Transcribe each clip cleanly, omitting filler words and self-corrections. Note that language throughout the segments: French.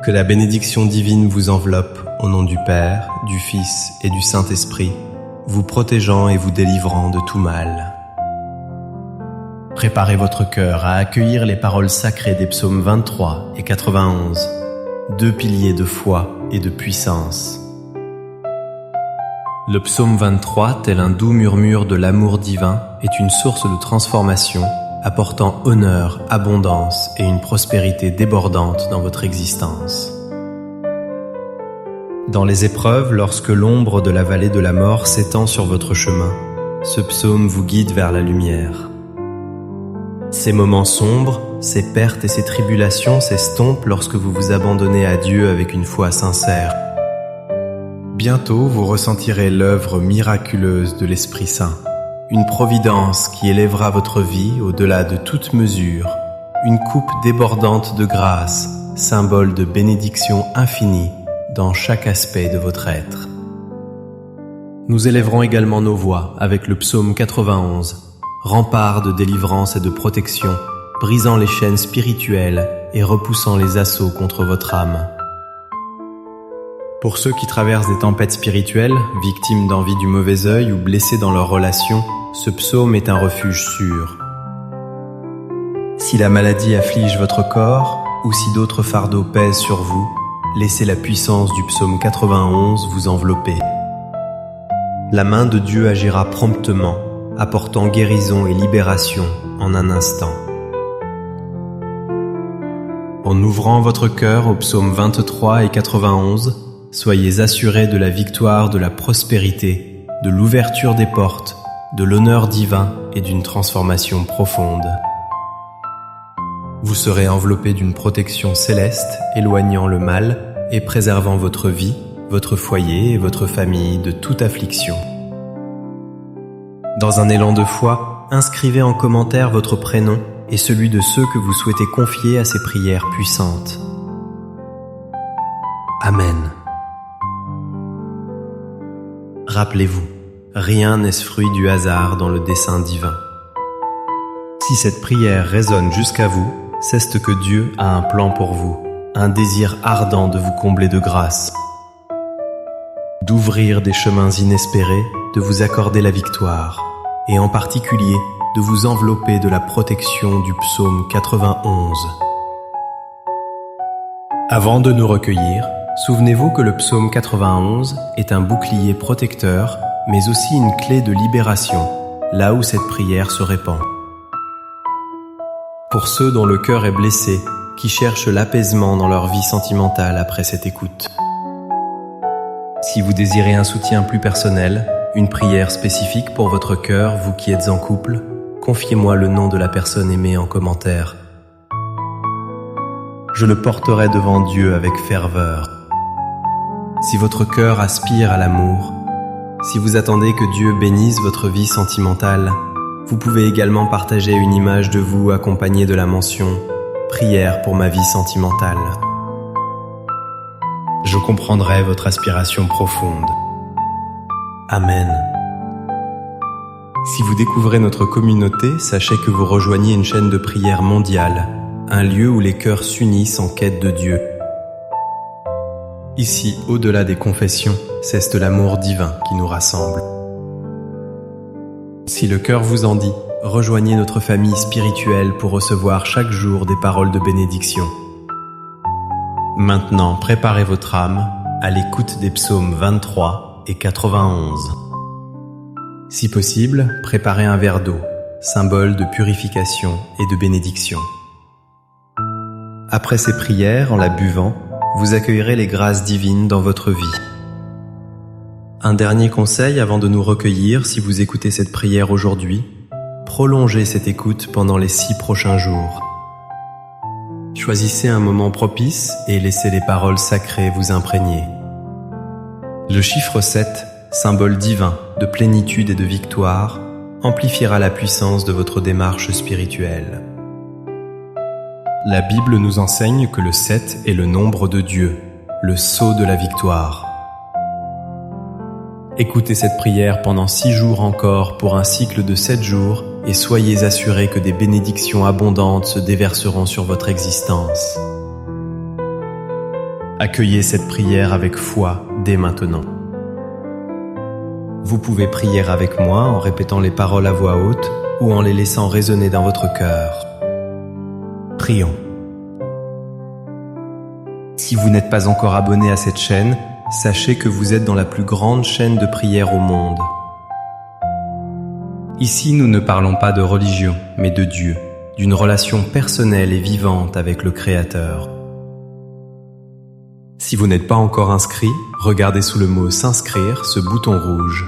Que la bénédiction divine vous enveloppe au nom du Père, du Fils et du Saint-Esprit, vous protégeant et vous délivrant de tout mal. Préparez votre cœur à accueillir les paroles sacrées des psaumes 23 et 91, deux piliers de foi et de puissance. Le psaume 23, tel un doux murmure de l'amour divin, est une source de transformation, apportant honneur, abondance et une prospérité débordante dans votre existence. Dans les épreuves, lorsque l'ombre de la vallée de la mort s'étend sur votre chemin, ce psaume vous guide vers la lumière. Ces moments sombres, ces pertes et ces tribulations s'estompent lorsque vous vous abandonnez à Dieu avec une foi sincère. Bientôt, vous ressentirez l'œuvre miraculeuse de l'Esprit Saint, une providence qui élèvera votre vie au-delà de toute mesure, une coupe débordante de grâce, symbole de bénédiction infinie dans chaque aspect de votre être. Nous élèverons également nos voix avec le psaume 91, rempart de délivrance et de protection, brisant les chaînes spirituelles et repoussant les assauts contre votre âme. Pour ceux qui traversent des tempêtes spirituelles, victimes d'envie du mauvais œil ou blessés dans leurs relations, ce psaume est un refuge sûr. Si la maladie afflige votre corps, ou si d'autres fardeaux pèsent sur vous, laissez la puissance du psaume 91 vous envelopper. La main de Dieu agira promptement, apportant guérison et libération en un instant. En ouvrant votre cœur aux psaumes 23 et 91, soyez assurés de la victoire, de la prospérité, de l'ouverture des portes, de l'honneur divin et d'une transformation profonde. Vous serez enveloppé d'une protection céleste, éloignant le mal et préservant votre vie, votre foyer et votre famille de toute affliction. Dans un élan de foi, inscrivez en commentaire votre prénom et celui de ceux que vous souhaitez confier à ces prières puissantes. Amen. Rappelez-vous, rien n'est ce fruit du hasard dans le dessein divin. Si cette prière résonne jusqu'à vous, c'est que Dieu a un plan pour vous, un désir ardent de vous combler de grâce, d'ouvrir des chemins inespérés, de vous accorder la victoire, et en particulier de vous envelopper de la protection du psaume 91. Avant de nous recueillir, souvenez-vous que le psaume 91 est un bouclier protecteur, mais aussi une clé de libération, là où cette prière se répand. Pour ceux dont le cœur est blessé, qui cherchent l'apaisement dans leur vie sentimentale après cette écoute. Si vous désirez un soutien plus personnel, une prière spécifique pour votre cœur, vous qui êtes en couple, confiez-moi le nom de la personne aimée en commentaire. Je le porterai devant Dieu avec ferveur. Si votre cœur aspire à l'amour, si vous attendez que Dieu bénisse votre vie sentimentale, vous pouvez également partager une image de vous accompagnée de la mention « Prière pour ma vie sentimentale ». Je comprendrai votre aspiration profonde. Amen. Si vous découvrez notre communauté, sachez que vous rejoignez une chaîne de prière mondiale, un lieu où les cœurs s'unissent en quête de Dieu. Ici, au-delà des confessions, c'est l'amour divin qui nous rassemble. Si le cœur vous en dit, rejoignez notre famille spirituelle pour recevoir chaque jour des paroles de bénédiction. Maintenant, préparez votre âme à l'écoute des psaumes 23 et 91. Si possible, préparez un verre d'eau, symbole de purification et de bénédiction. Après ces prières, en la buvant, vous accueillerez les grâces divines dans votre vie. Un dernier conseil avant de nous recueillir, si vous écoutez cette prière aujourd'hui, prolongez cette écoute pendant les 6 prochains jours. Choisissez un moment propice et laissez les paroles sacrées vous imprégner. Le chiffre 7, symbole divin de plénitude et de victoire, amplifiera la puissance de votre démarche spirituelle. La Bible nous enseigne que le 7 est le nombre de Dieu, le sceau de la victoire. Écoutez cette prière pendant 6 jours encore pour un cycle de 7 jours et soyez assurés que des bénédictions abondantes se déverseront sur votre existence. Accueillez cette prière avec foi dès maintenant. Vous pouvez prier avec moi en répétant les paroles à voix haute ou en les laissant résonner dans votre cœur. Prions. Si vous n'êtes pas encore abonné à cette chaîne, sachez que vous êtes dans la plus grande chaîne de prière au monde. Ici, nous ne parlons pas de religion, mais de Dieu, d'une relation personnelle et vivante avec le Créateur. Si vous n'êtes pas encore inscrit, regardez sous le mot « S'inscrire » ce bouton rouge.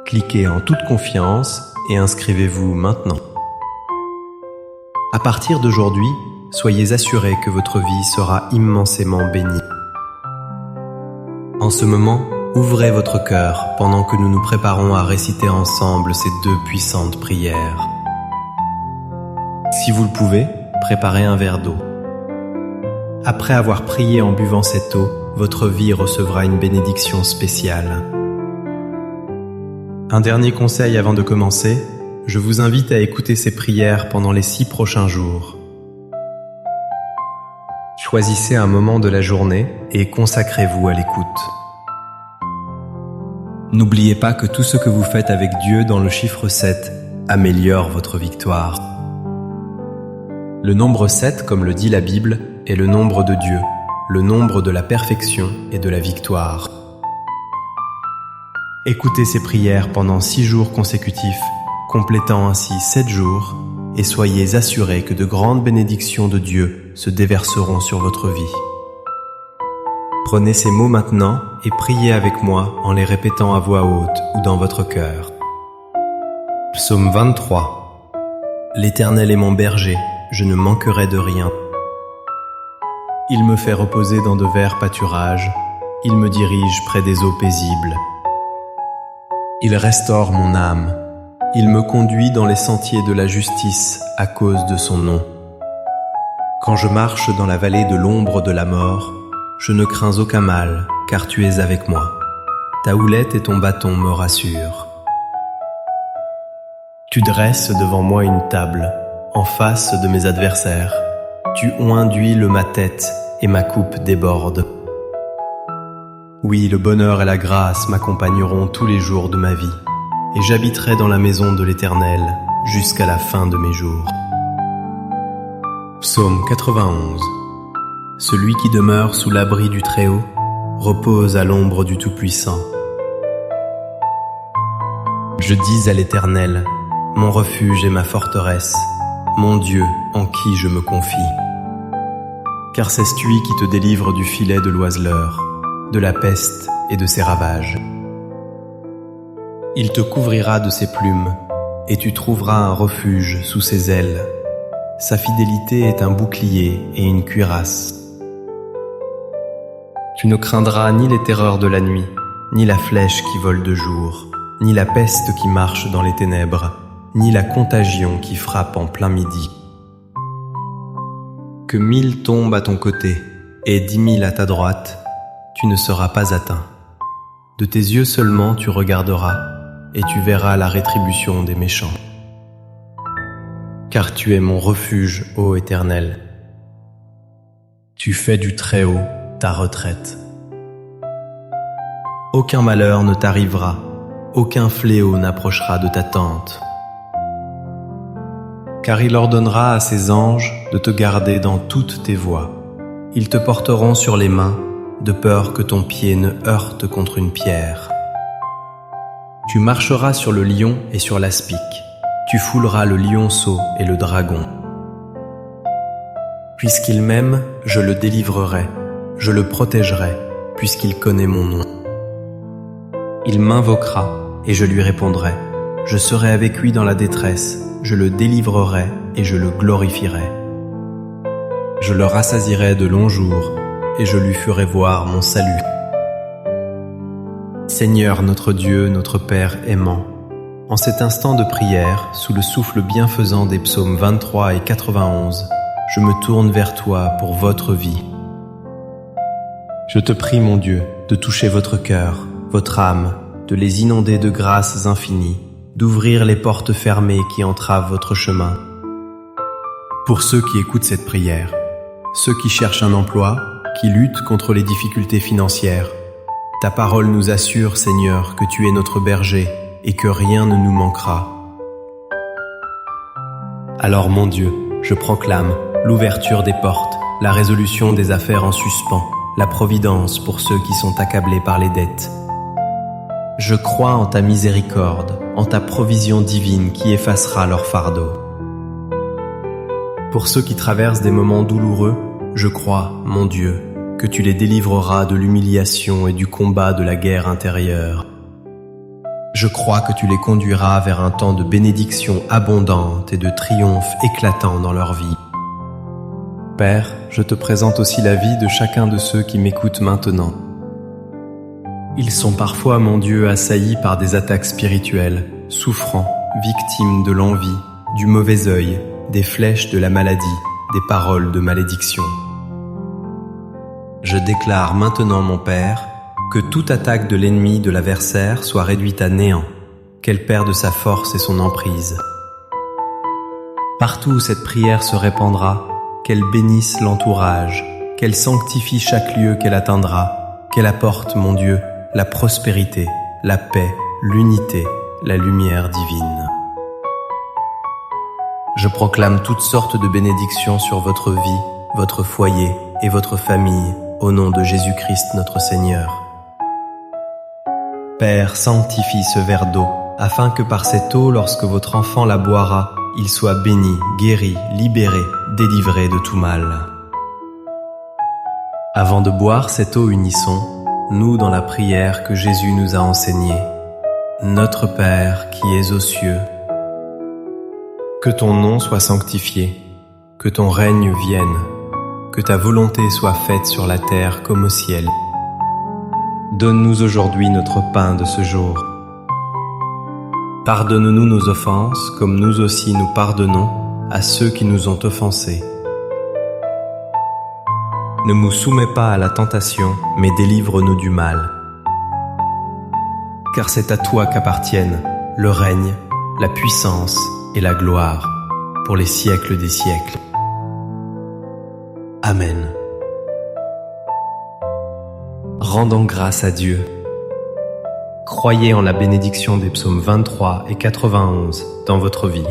Cliquez en toute confiance et inscrivez-vous maintenant. À partir d'aujourd'hui, soyez assurés que votre vie sera immensément bénie. En ce moment, ouvrez votre cœur pendant que nous nous préparons à réciter ensemble ces deux puissantes prières. Si vous le pouvez, préparez un verre d'eau. Après avoir prié en buvant cette eau, votre vie recevra une bénédiction spéciale. Un dernier conseil avant de commencer, je vous invite à écouter ces prières pendant les 6 prochains jours. Choisissez un moment de la journée et consacrez-vous à l'écoute. N'oubliez pas que tout ce que vous faites avec Dieu dans le chiffre 7 améliore votre victoire. Le nombre 7, comme le dit la Bible, est le nombre de Dieu, le nombre de la perfection et de la victoire. Écoutez ces prières pendant 6 jours consécutifs, complétant ainsi 7 jours, et soyez assurés que de grandes bénédictions de Dieu se déverseront sur votre vie. Prenez ces mots maintenant et priez avec moi en les répétant à voix haute ou dans votre cœur. Psaume 23. L'Éternel est mon berger, je ne manquerai de rien. Il me fait reposer dans de verts pâturages, il me dirige près des eaux paisibles. Il restaure mon âme, il me conduit dans les sentiers de la justice à cause de son nom. Quand je marche dans la vallée de l'ombre de la mort, je ne crains aucun mal, car tu es avec moi. Ta houlette et ton bâton me rassurent. Tu dresses devant moi une table, en face de mes adversaires. Tu oins d'huile ma tête et ma coupe déborde. Oui, le bonheur et la grâce m'accompagneront tous les jours de ma vie, et j'habiterai dans la maison de l'Éternel jusqu'à la fin de mes jours. Psaume 91. Celui qui demeure sous l'abri du Très-Haut repose à l'ombre du Tout-Puissant. Je dis à l'Éternel, mon refuge et ma forteresse, mon Dieu en qui je me confie. Car c'est lui qui te délivre du filet de l'oiseleur, de la peste et de ses ravages. Il te couvrira de ses plumes, et tu trouveras un refuge sous ses ailes. Sa fidélité est un bouclier et une cuirasse. Tu ne craindras ni les terreurs de la nuit, ni la flèche qui vole de jour, ni la peste qui marche dans les ténèbres, ni la contagion qui frappe en plein midi. Que 1000 tombent à ton côté et 10 000 à ta droite, tu ne seras pas atteint. De tes yeux seulement tu regarderas et tu verras la rétribution des méchants. Car tu es mon refuge, ô Éternel. Tu fais du Très-Haut ta retraite. Aucun malheur ne t'arrivera, aucun fléau n'approchera de ta tente. Car il ordonnera à ses anges de te garder dans toutes tes voies. Ils te porteront sur les mains, de peur que ton pied ne heurte contre une pierre. Tu marcheras sur le lion et sur l'aspic. Tu fouleras le lionceau et le dragon. Puisqu'il m'aime, je le délivrerai, je le protégerai, puisqu'il connaît mon nom. Il m'invoquera et je lui répondrai. Je serai avec lui dans la détresse, je le délivrerai et je le glorifierai. Je le rassasierai de longs jours et je lui ferai voir mon salut. Seigneur notre Dieu, notre Père aimant, en cet instant de prière, sous le souffle bienfaisant des psaumes 23 et 91, je me tourne vers toi pour votre vie. Je te prie, mon Dieu, de toucher votre cœur, votre âme, de les inonder de grâces infinies, d'ouvrir les portes fermées qui entravent votre chemin. Pour ceux qui écoutent cette prière, ceux qui cherchent un emploi, qui luttent contre les difficultés financières. Ta parole nous assure, Seigneur, que tu es notre berger et que rien ne nous manquera. Alors, mon Dieu, je proclame l'ouverture des portes, la résolution des affaires en suspens, la providence pour ceux qui sont accablés par les dettes. Je crois en ta miséricorde, en ta provision divine qui effacera leur fardeau. Pour ceux qui traversent des moments douloureux, je crois, mon Dieu, que tu les délivreras de l'humiliation et du combat de la guerre intérieure. Je crois que tu les conduiras vers un temps de bénédiction abondante et de triomphe éclatant dans leur vie. Père, je te présente aussi la vie de chacun de ceux qui m'écoutent maintenant. Ils sont parfois, mon Dieu, assaillis par des attaques spirituelles, souffrants, victimes de l'envie, du mauvais œil, des flèches de la maladie, des paroles de malédiction. Je déclare maintenant, mon Père, que toute attaque de l'ennemi de l'adversaire soit réduite à néant, qu'elle perde sa force et son emprise. Partout où cette prière se répandra, qu'elle bénisse l'entourage, qu'elle sanctifie chaque lieu qu'elle atteindra, qu'elle apporte, mon Dieu, la prospérité, la paix, l'unité, la lumière divine. Je proclame toutes sortes de bénédictions sur votre vie, votre foyer et votre famille, au nom de Jésus-Christ notre Seigneur. Père, sanctifie ce verre d'eau, afin que par cette eau, lorsque votre enfant la boira, il soit béni, guéri, libéré, délivré de tout mal. Avant de boire cette eau, unissons, nous dans la prière que Jésus nous a enseignée. Notre Père qui es aux cieux, que ton nom soit sanctifié, que ton règne vienne, que ta volonté soit faite sur la terre comme au ciel. Donne-nous aujourd'hui notre pain de ce jour. Pardonne-nous nos offenses, comme nous aussi nous pardonnons à ceux qui nous ont offensés. Ne nous soumets pas à la tentation, mais délivre-nous du mal. Car c'est à toi qu'appartiennent le règne, la puissance et la gloire, pour les siècles des siècles. Amen. Rendons grâce à Dieu. Croyez en la bénédiction des psaumes 23 et 91 dans votre vie.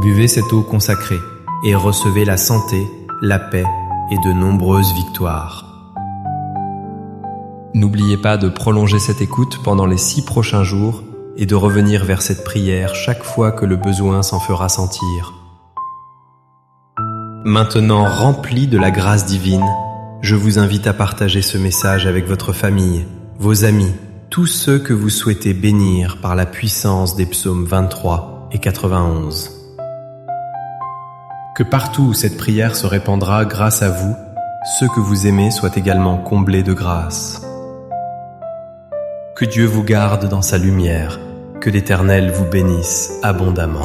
Buvez cette eau consacrée et recevez la santé, la paix et de nombreuses victoires. N'oubliez pas de prolonger cette écoute pendant les 6 prochains jours et de revenir vers cette prière chaque fois que le besoin s'en fera sentir. Maintenant rempli de la grâce divine, je vous invite à partager ce message avec votre famille, vos amis, tous ceux que vous souhaitez bénir par la puissance des psaumes 23 et 91. Que partout où cette prière se répandra grâce à vous, ceux que vous aimez soient également comblés de grâce. Que Dieu vous garde dans sa lumière, que l'Éternel vous bénisse abondamment.